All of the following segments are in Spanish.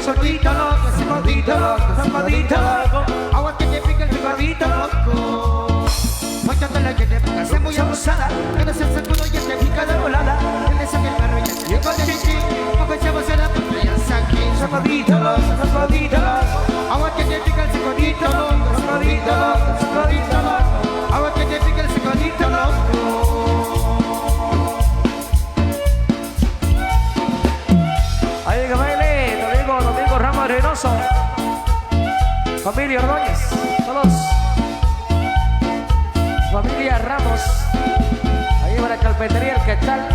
ese gordito loco, ese gordito loco, ese gordito loco. Agua que te pica el gordito loco. Muéstrate la que te ponga, se muy abusada. Que no se sacudo y te pica de volada. Él le saca el carro y ya se llegó el chichi. Poco echamos a la puta y hasta aquí. Ese gordito loco, ese gordito loco. Agua que te pica el gordito loco, ese gordito loco, ese gordito loco. Agua que te pica el gordito loco. Ahí que baile, Domingo Ramos Reynoso, familia Ordóñez, todos, familia Ramos, ahí para Calpetería El Quetzal.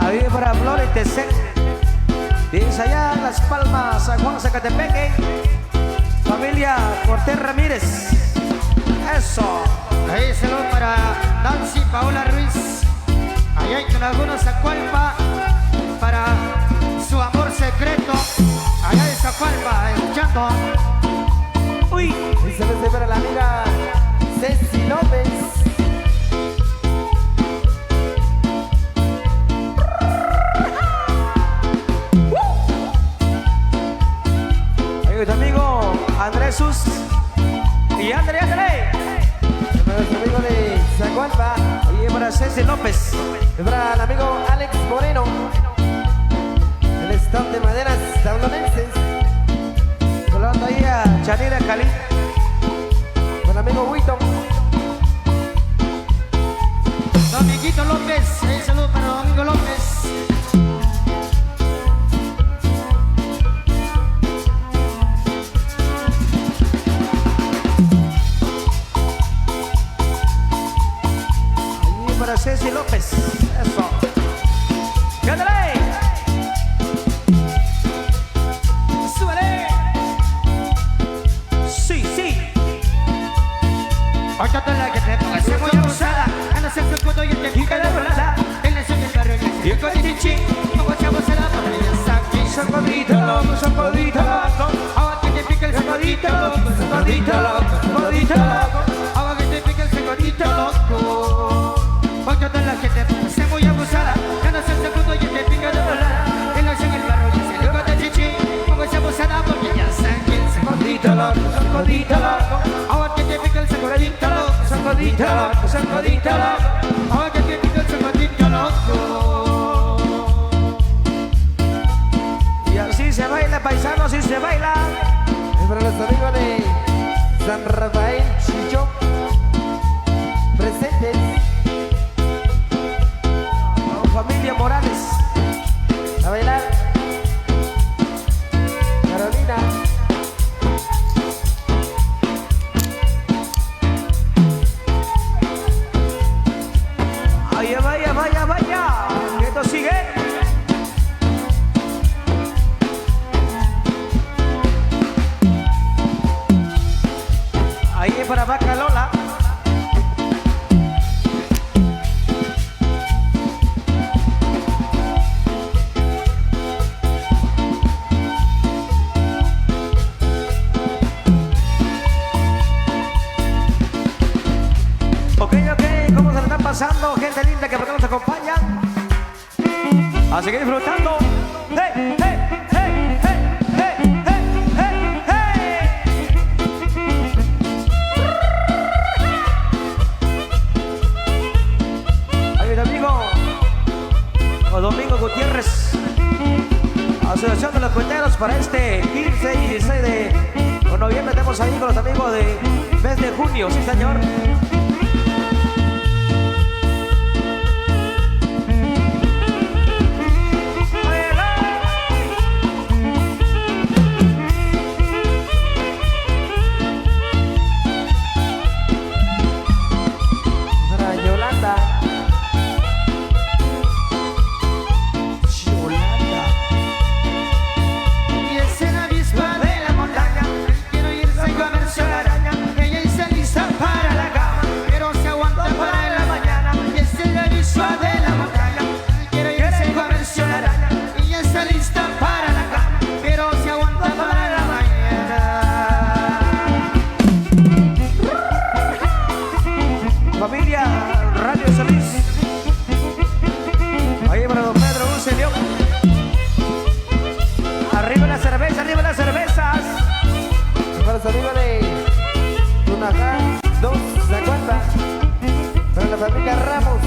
Ahí para Flores Tecén, dice allá Las Palmas, San Juan, Zacatepeque. Familia Cortés Ramírez. Eso. Ahí saludo para Nancy Paola Ruiz. Allá en Laguna Zacualpa. Para su amor secreto. Allá en Zacualpa, escuchando. Uy, y se les para la amiga Ceci López. Ahí tu amigo Andrés Sus y André. Para nuestro amigo de Zacualpa. Y para Ceci López. Y para el amigo Alex Moreno. El stand de maderas tablonenses. Saludando ahí a Chanira Cali. Con el amigo Huito. Dominguito López. Ahí saludo para Domingo López. Para Ceci López. Eso. ¡Cándale! ¡Súbale! Sí, sí. Ahorita la que te ponga, se muy abusada. Anda se puto y te pica de volada. Él le sube el carro y el chichi. Como echamos a la puta y hasta aquí. Son gordito loco, son gordito loco. Agua que te pica el gordito loco, Son gordito loco, gordito loco. agua que te pica el gordito loco. Porque toda la gente se muy abusada. Ya no se hace puto y te pica de volada. Él lo en el carro y se luego de chichi. Como se abusada porque ya saben quién se Gordito loco, son gordito loco. agua que te pica el gordito loco. Son gordito loco, son gordito loco. Agua que te pica el gordito loco. Y así se baila, paisano, así se baila. Y para nuestro amigo de San Rafael Chicho. Presentes. Familia Morales. A bailar. Carolina. Vaya, vaya, vaya, vaya. Esto sigue. Ahí es para Vaca Lola. Ok, ¿cómo se le están pasando? Gente linda que por acá nos acompañan. A seguir disfrutando. ¡Hey, hey, hey, hey, hey, hey, hey, hey! Ahí mi amigo Domingo Gutiérrez. Asociación de los Cuenteros para este 15 y 16 de noviembre. Estamos ahí con los amigos de mes de junio, sí señor. Para Yolanda. Y es en la avispa de la montaña. Quiero irse a comer su araña. Ella está lista para la cama. acá, 250. Para la familia Ramos.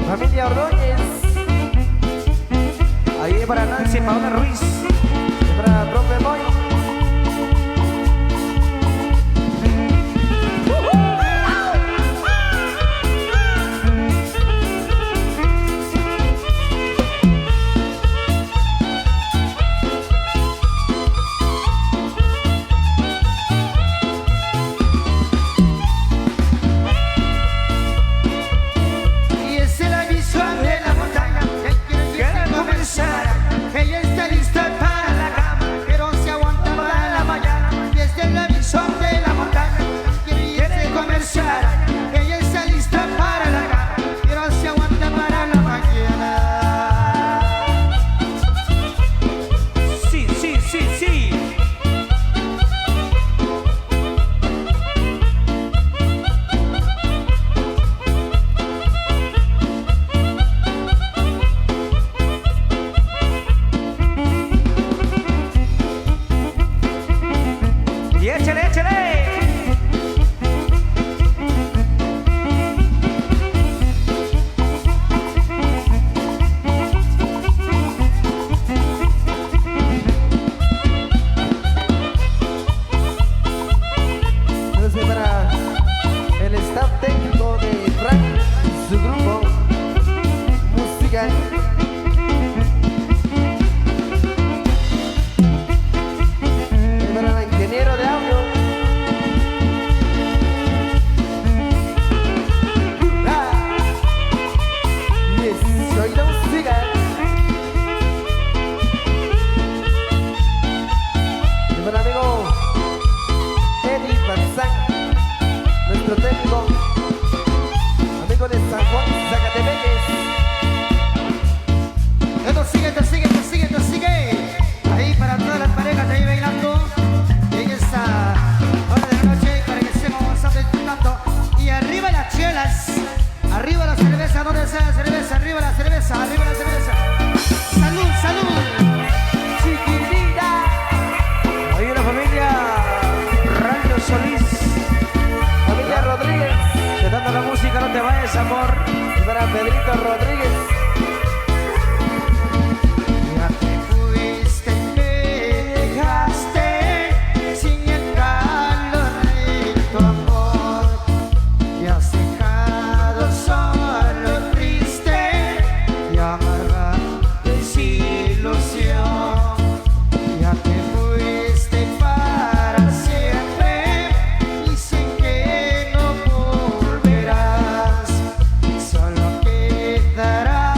Familia Ordóñez. Ahí para Nancy Paola Ruiz. Y para profe Moy. Y es el aviso de la montaña que quiere comenzar. Ella está lista para la cama, pero se aguanta para la mañana. Y es el aviso de la montaña que quiere comenzar. Ella está lista para la cama, pero se aguanta para la mañana. Sí, sí, sí, sí. Y échale, échale. Entonces para el staff técnico de Frank y su grupo musical. Y para el ingeniero de audio. Yes, soy la música. Y para el amigo Eddie Banzán, nuestro técnico, amigo de San Juan, Zacatepeques. Esto sigue, esto sigue, esto sigue, esto sigue. Ahí para todas las parejas ahí bailando en esta hora de la noche para que estemos disfrutando. Y arriba las chelas, arriba la cerveza, ¿dónde está la cerveza? Arriba la cerveza, arriba la cerveza. Salud, salud. Chiquitita. Ahí la familia Radio Solís. Familia Rodríguez. Te dando la música, no te vayas, amor. Y para Pedrito Rodríguez. Ya te fuiste, me dejaste sin el calor de tu amor. Y has dejado solo triste y amarga desilusión. Ya te fuiste para siempre y sé que no volverás. Solo quedará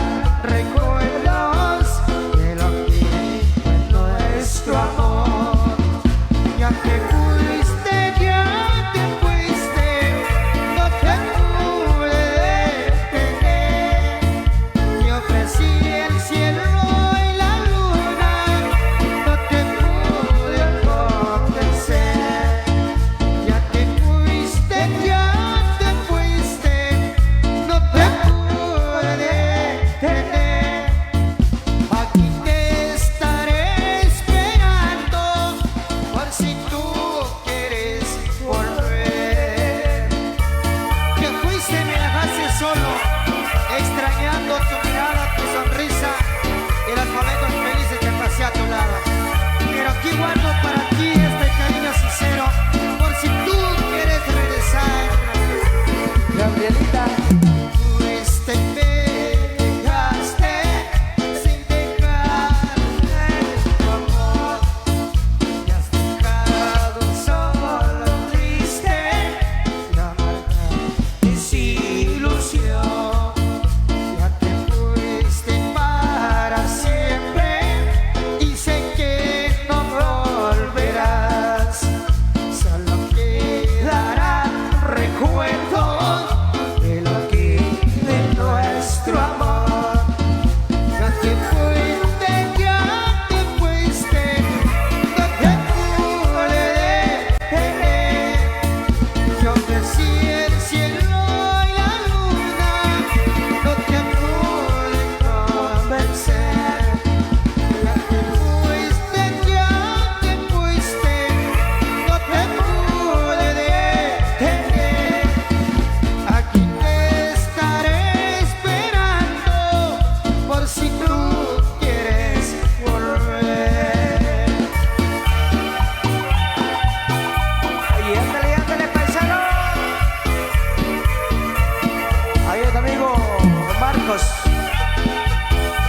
amigos.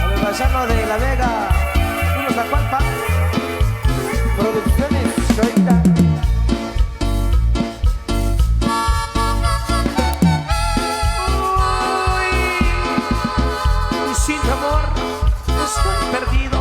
Al paisano de La Vega, unos Zacualpa. Producciones Choita. Y sin tu amor estoy perdido.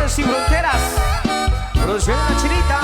Sin Fronteras, producción de La Chinita.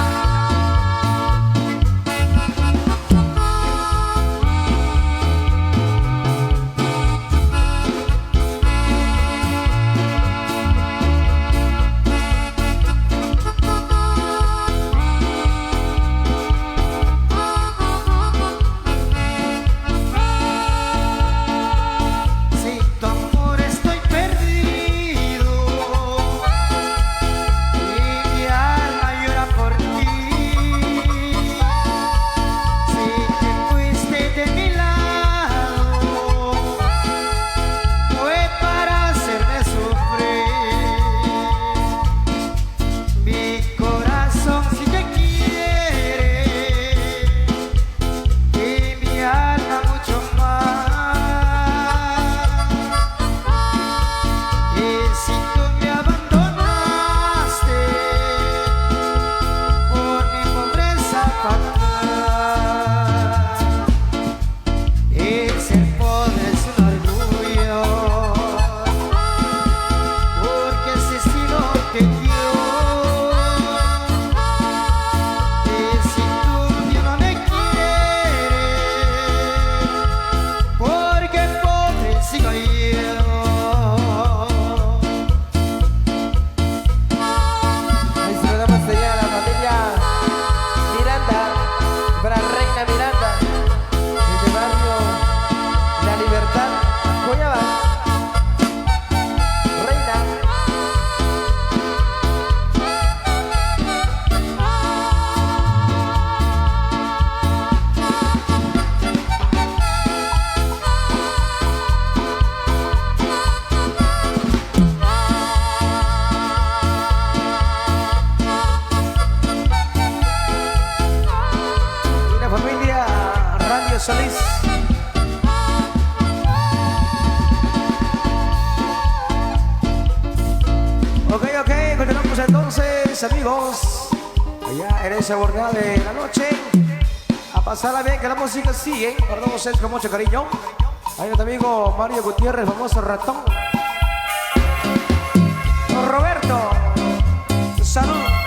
Solís. Ok, continuamos entonces, amigos, allá en esa jornada de la noche, a pasarla bien, que la música sigue, guardamos con mucho cariño. Ahí está amigo Mario Gutiérrez, famoso ratón. Roberto, salud.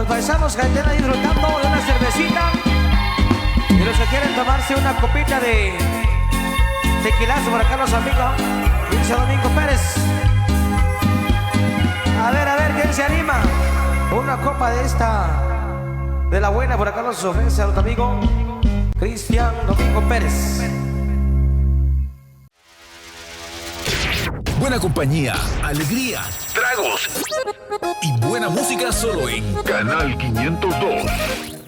Paisanos que estén ahí disfrutando de una cervecita y los que quieren tomarse una copita de tequilazo por acá los amigos, dice Domingo Pérez. A ver, ¿quién se anima? Una copa de esta, de la buena, por acá nos ofrece a nuestro amigo Cristian Domingo Pérez. Buena compañía, alegría, tragos y buena música solo en Canal 502.